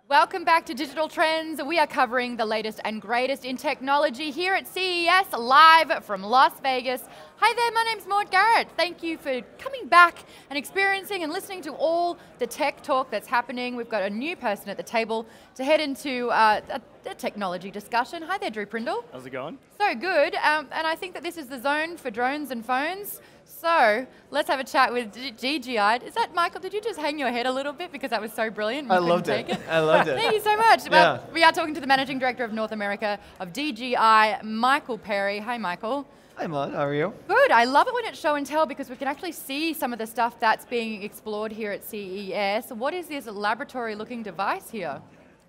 Welcome back to Digital Trends. We are covering the latest and greatest in technology here at CES, live from Las Vegas. Hi there, my name's Maude Garrett. Thank you for coming back and experiencing and listening to all the tech talk that's happening. We've got a new person at the table to head into a technology discussion. Hi there, Drew Prindle. How's it going? So good, and I think that this is the zone for drones and phones. So let's have a chat with DJI. Is that Michael? Did you just hang your head a little bit because that was so brilliant? I loved it. I loved it. Thank you so much. Well, we are talking to the Managing Director of North America of DJI, Michael Perry. Hi, Michael. Hi, Maude. How are you? Good. I love it when it's show and tell because we can actually see some of the stuff that's being explored here at CES. What is this laboratory-looking device here?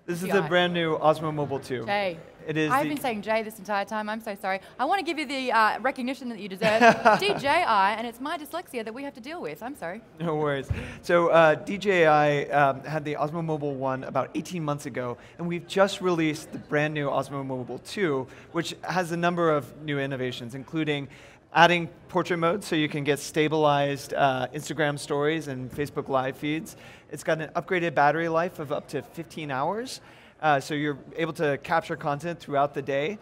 This is the brand new Osmo Mobile 2. Jay. It is. I've been saying Jay this entire time. I'm so sorry. I want to give you the recognition that you deserve. DJI, and it's my dyslexia that we have to deal with. I'm sorry. No worries. So DJI had the Osmo Mobile 1 about 18 months ago, and we've just released the brand new Osmo Mobile 2, which has a number of new innovations, including adding portrait mode so you can get stabilized Instagram stories and Facebook Live feeds. It's got an upgraded battery life of up to 15 hours. So you're able to capture content throughout the day.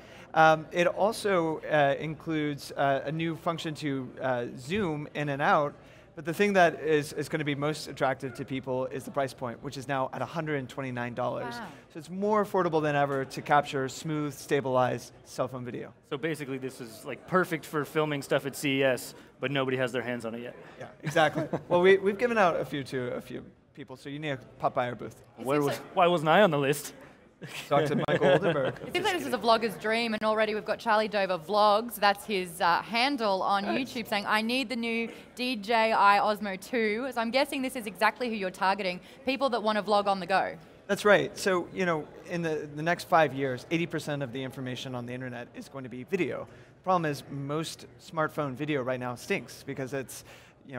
It also includes a new function to zoom in and out, but the thing that is going to be most attractive to people is the price point, which is now at $129. Wow. So it's more affordable than ever to capture smooth, stabilized cell phone video. So basically this is like perfect for filming stuff at CES, but nobody has their hands on it yet. Yeah, exactly. Well, we've given out a few to a few people, so you need to pop by our booth. Why wasn't I on the list? Talk to Michael Oldenburg. It seems like this is a vlogger's dream, and already we've got Charlie Dover Vlogs, that's his handle on YouTube, saying, I need the new DJI Osmo 2. So I'm guessing this is exactly who you're targeting, people that want to vlog on the go. That's right. So, you know, in the next 5 years, 80% of the information on the internet is going to be video. The problem is most smartphone video right now stinks because it's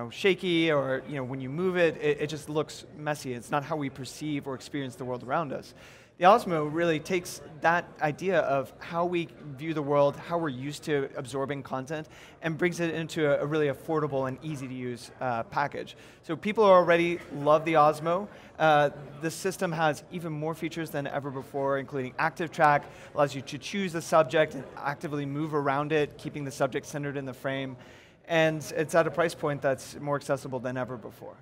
shaky, or when you move it, it just looks messy. It's not how we perceive or experience the world around us. The Osmo really takes that idea of how we view the world, how we're used to absorbing content, and brings it into a really affordable and easy to use package. So people already love the Osmo. The system has even more features than ever before, including active track, allows you to choose the subject and actively move around it, keeping the subject centered in the frame. And it's at a price point that's more accessible than ever before.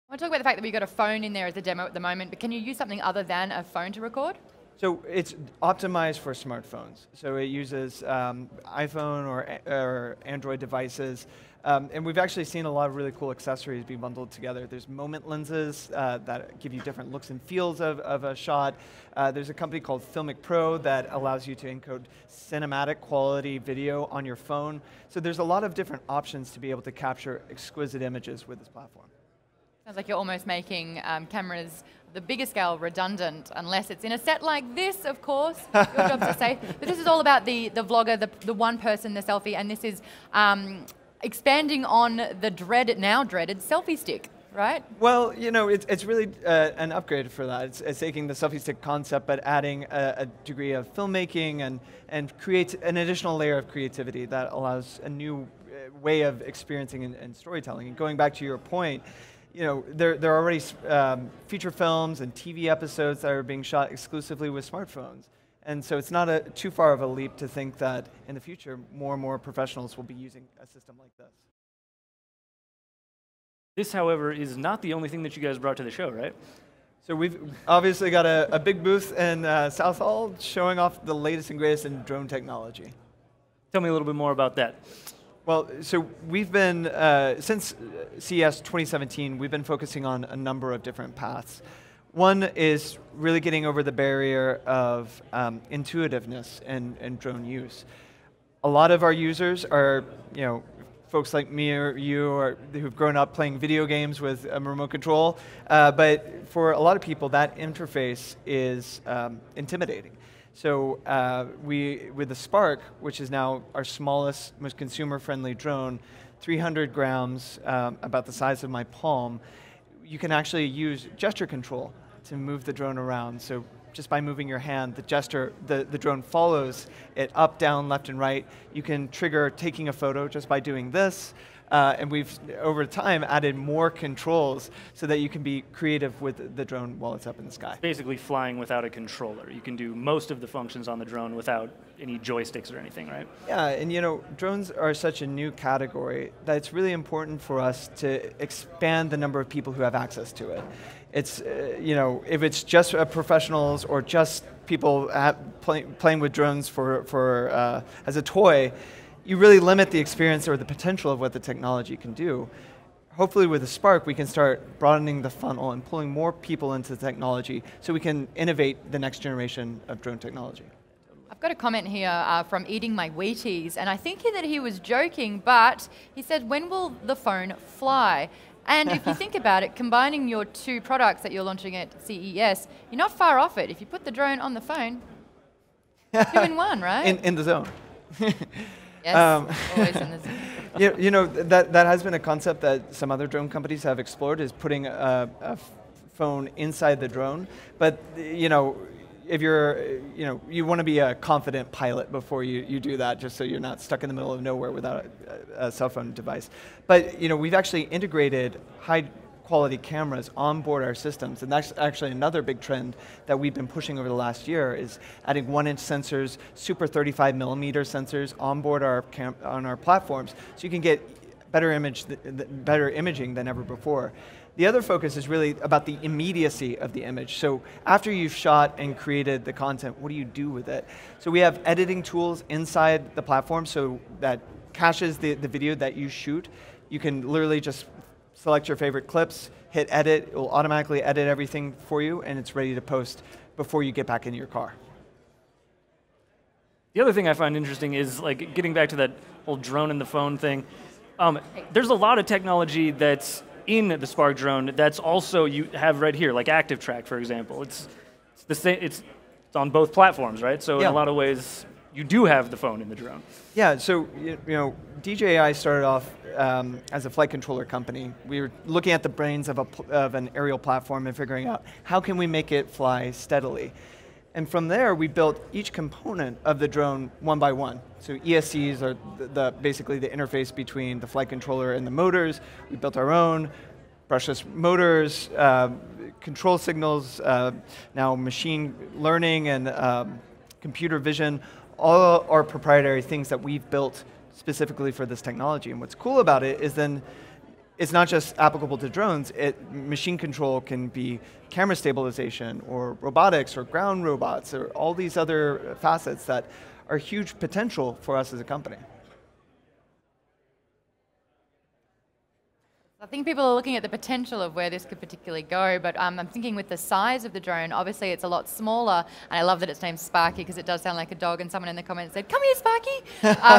I want to talk about the fact that we've got a phone in there as a demo at the moment, but can you use something other than a phone to record? So it's optimized for smartphones. So it uses iPhone or Android devices. And we've actually seen a lot of really cool accessories be bundled together. There's moment lenses that give you different looks and feels of a shot. There's a company called Filmic Pro that allows you to encode cinematic quality video on your phone. So there's a lot of different options to be able to capture exquisite images with this platform. Sounds like you're almost making cameras the bigger scale redundant, unless it's in a set like this, of course. Your job's to say. But this is all about the vlogger, the one person, the selfie, and this is expanding on the now dreaded selfie stick, right? Well, it's really an upgrade for that. It's taking the selfie stick concept, but adding a degree of filmmaking and create an additional layer of creativity that allows a new way of experiencing and storytelling. And going back to your point, there are already feature films and TV episodes that are being shot exclusively with smartphones. And so it's not too far of a leap to think that in the future, more and more professionals will be using a system like this. This, however, is not the only thing that you guys brought to the show, right? So we've obviously got a big booth in South Hall showing off the latest and greatest in drone technology. Tell me a little bit more about that. Well, so we've been, since CES 2017, we've been focusing on a number of different paths. One is really getting over the barrier of intuitiveness in drone use. A lot of our users are, folks like me or you who've grown up playing video games with a remote control, but for a lot of people, that interface is intimidating. So with the Spark, which is now our smallest, most consumer-friendly drone, 300 grams, about the size of my palm, you can actually use gesture control to move the drone around. So just by moving your hand, the gesture, the drone follows it up, down, left, and right. You can trigger taking a photo just by doing this. And we've, over time, added more controls so that you can be creative with the drone while it's up in the sky. It's basically flying without a controller. You can do most of the functions on the drone without any joysticks or anything, right? Yeah, and you know, drones are such a new category that it's really important for us to expand the number of people who have access to it. It's, you know, if it's just professionals or just people playing with drones as a toy, you really limit the experience or the potential of what the technology can do. Hopefully with the Spark, we can start broadening the funnel and pulling more people into the technology so we can innovate the next generation of drone technology. I've got a comment here from Eating My Wheaties, and I think that he was joking, but he said, when will the phone fly? And if you think about it, combining your two products that you're launching at CES, you're not far off it. If you put the drone on the phone, 2 in 1, right? In the zone. Yes, always in the zone. You know, that has been a concept that some other drone companies have explored, is putting a phone inside the drone. But, you know, if you're, you know, you want to be a confident pilot before you do that, just so you're not stuck in the middle of nowhere without a cell phone device. But, you know, we've actually integrated high quality cameras on board our systems, and that's actually another big trend that we've been pushing over the last year, is adding 1-inch sensors, super 35mm sensors on board on our platforms, so you can get better imaging than ever before. The other focus is really about the immediacy of the image. So after you've shot and created the content, what do you do with it? So we have editing tools inside the platform so that caches the video that you shoot. You can literally just select your favorite clips, hit edit, it will automatically edit everything for you, and it's ready to post before you get back into your car. The other thing I find interesting is, like, getting back to that whole drone and the phone thing. There's a lot of technology that's in the Spark drone that's also you have right here, like Active Track, for example. It's the same. It's on both platforms, right? So in a lot of ways, you do have the phone in the drone. Yeah. So you know, DJI started off as a flight controller company. We were looking at the brains of an aerial platform and figuring out how can we make it fly steadily. And from there, we built each component of the drone one by one. So ESCs are basically the interface between the flight controller and the motors. We built our own brushless motors, control signals, now machine learning and computer vision. All are proprietary things that we've built specifically for this technology. And what's cool about it is then it's not just applicable to drones. Machine control can be camera stabilization or robotics or ground robots or all these other facets that are huge potential for us as a company. I think people are looking at the potential of where this could particularly go, but I'm thinking with the size of the drone, obviously it's a lot smaller, and I love that it's named Sparky because it does sound like a dog, and someone in the comments said, "Come here, Sparky!"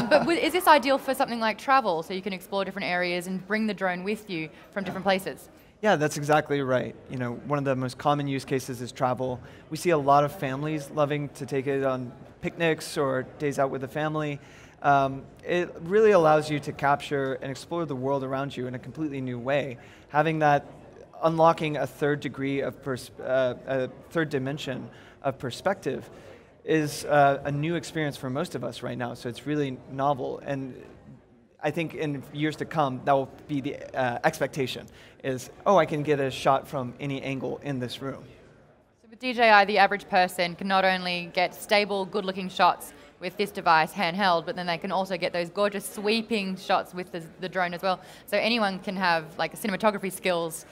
But is this ideal for something like travel, so you can explore different areas and bring the drone with you from different places? Yeah, that's exactly right. You know, one of the most common use cases is travel. We see a lot of families loving to take it on picnics or days out with the family. It really allows you to capture and explore the world around you in a completely new way. Having that, unlocking a third dimension of perspective is a new experience for most of us right now, so it's really novel. And I think in years to come, that will be the expectation, is, oh, I can get a shot from any angle in this room. So with DJI, the average person can not only get stable, good-looking shots with this device handheld, but then they can also get those gorgeous sweeping shots with the drone as well. So anyone can have like cinematography skills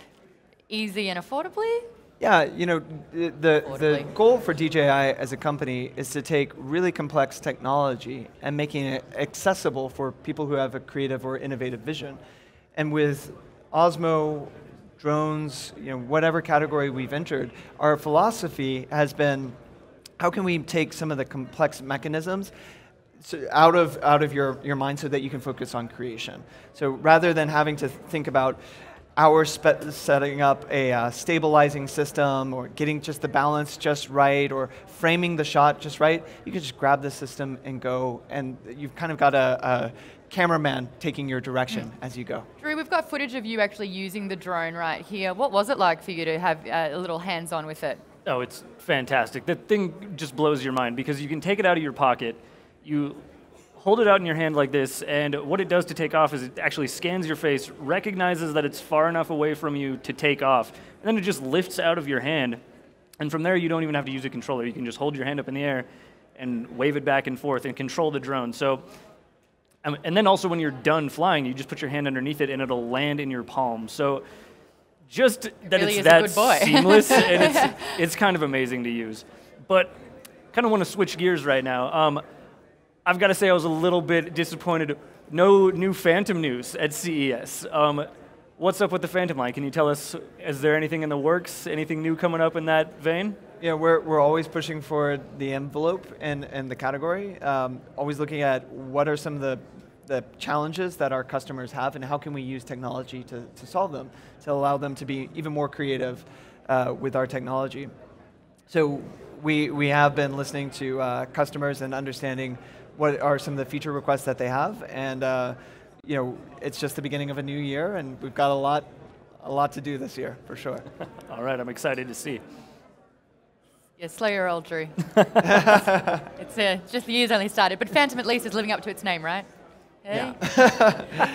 easy and affordably? Yeah, you know, the goal for DJI as a company is to take really complex technology and making it accessible for people who have a creative or innovative vision. And with Osmo, drones, you know, whatever category we've entered, our philosophy has been, how can we take some of the complex mechanisms out of your mind so that you can focus on creation? So rather than having to think about setting up a stabilizing system or getting just the balance just right or framing the shot just right, you can just grab the system and go, and you've kind of got a cameraman taking your direction as you go. Drew, we've got footage of you actually using the drone right here. What was it like for you to have a little hands-on with it? Oh, it's fantastic. The thing just blows your mind because you can take it out of your pocket, you hold it out in your hand like this, and what it does to take off is it actually scans your face, recognizes that it's far enough away from you to take off, and then it just lifts out of your hand. And from there, you don't even have to use a controller. You can just hold your hand up in the air and wave it back and forth and control the drone. So, and then also when you're done flying, you just put your hand underneath it and it'll land in your palm. So just that really it's that a good boy. seamless, and it's kind of amazing to use. But kind of want to switch gears right now. I've got to say I was a little bit disappointed. No new Phantom news at CES. What's up with the Phantom line? Can you tell us, is there anything in the works? Anything new coming up in that vein? Yeah, we're always pushing for the envelope and the category. Always looking at what are some of the challenges that our customers have and how can we use technology to solve them, to allow them to be even more creative with our technology. So we have been listening to customers and understanding what are some of the feature requests that they have, and you know, it's just the beginning of a new year, and we've got a lot to do this year, for sure. All right, I'm excited to see. Yeah, slow your roll, Drew. It's just the year's only started, but Phantom at least is living up to its name, right? Hey? Yeah.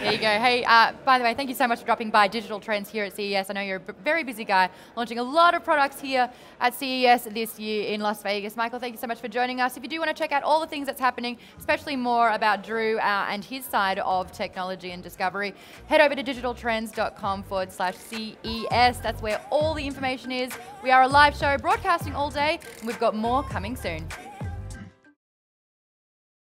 There you go. Hey, by the way, thank you so much for dropping by Digital Trends here at CES. I know you're a very busy guy, launching a lot of products here at CES this year in Las Vegas. Michael, thank you so much for joining us. If you do want to check out all the things that's happening, especially more about Drew and his side of technology and discovery, head over to digitaltrends.com/CES. That's where all the information is. We are a live show broadcasting all day, and we've got more coming soon.